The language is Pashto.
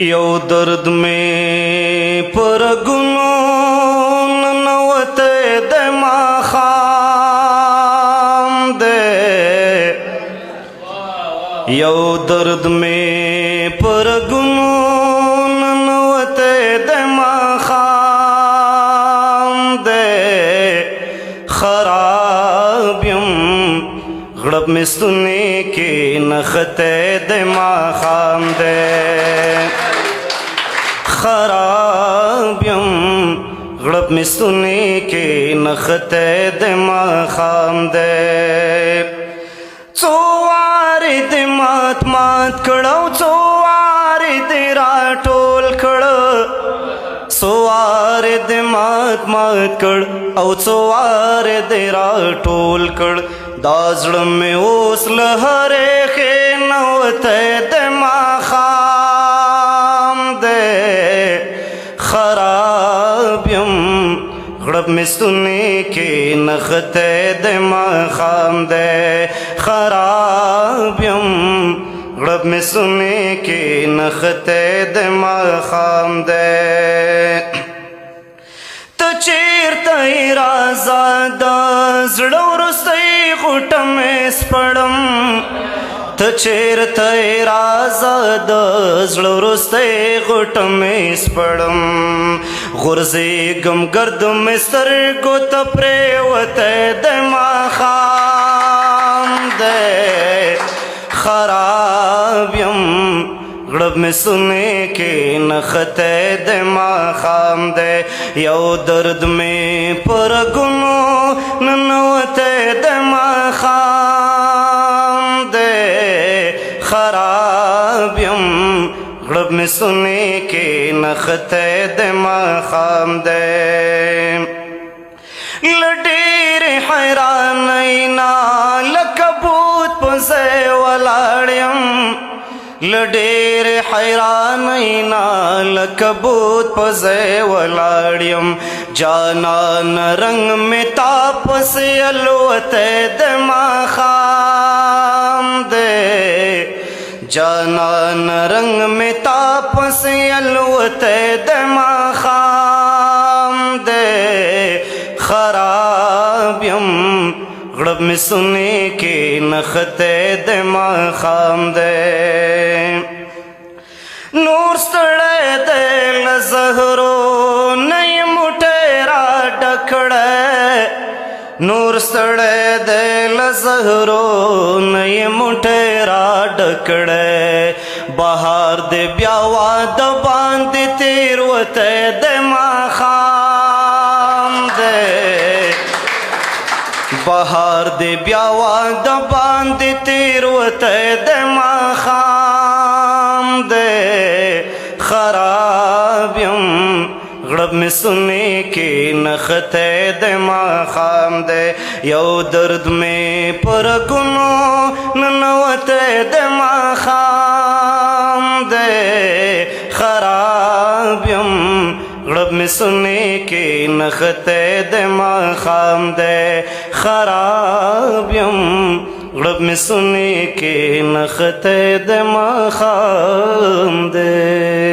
یو درد میں پرگنو ننوتے دے ماخام دے یو درد میں پرگنو ننوتے دے ماخام دے خراب یم غڑب میں سنے کے نختے دے ماخام دے خراب یم غڑب میں سنے کے نختے دے ماخام دے څو وارې دې مات کړو څو وارې دې راټول کړ څو وارې دې مات کړ او څو وارې دې راټول کړ دا زړه مې اوس له هرې ښې نوتی د ماښام دی خراب یم غړب مې ستونې کې نښتی د ماښام دی خراب یم غړب مې ستونې کې نښتی د ماښام دی ته چېرته یې راځه د زړه وروستی غوټه مې سپړم ته چېرته یې راځه د زړه وروستی غوټه مې سپړم غورځېږم ګرد مې سترګو ته پرېوتی د ماښام دی خراب یم غړب مې سونې کې نښتی د ماښام دی یو درد مې په رګونو ننوتی د ماښام دی خراب یم غړب مې سونې کې نښتی د ماښام دی له ډېرې حیرانۍ نه لکه بوت په ځای ولاړ یم له ډېرې حیرانۍ نه لکه بوت په ځای ولاړ یم جانان رنګ مې تا پسې الوتی د ماښام دی جانان رنگ میں تاپس الوتے دے ماخام دے خراب یم غڑب میں سنے کے نختے دے ماخام دے نور ستڑے دے لزہرو نئی مٹیرا ڈکڑے نور ستړی دی له زهرو نه یې موټی را ډکړی بهار دی بیا واده باندې تېروتی دی ماښام دی بهار دی بیا واده باندې تېروتی دی ماښام دی خراب یم غړب مې سونې کې نښتی د ماښام دی یو درد مې په رګونو ننوتی د ماښام دی خراب یم غړب مې سونې کې نښتی د ماښام دی خراب یم غړب مې سونې کې نښتی د ماښام دی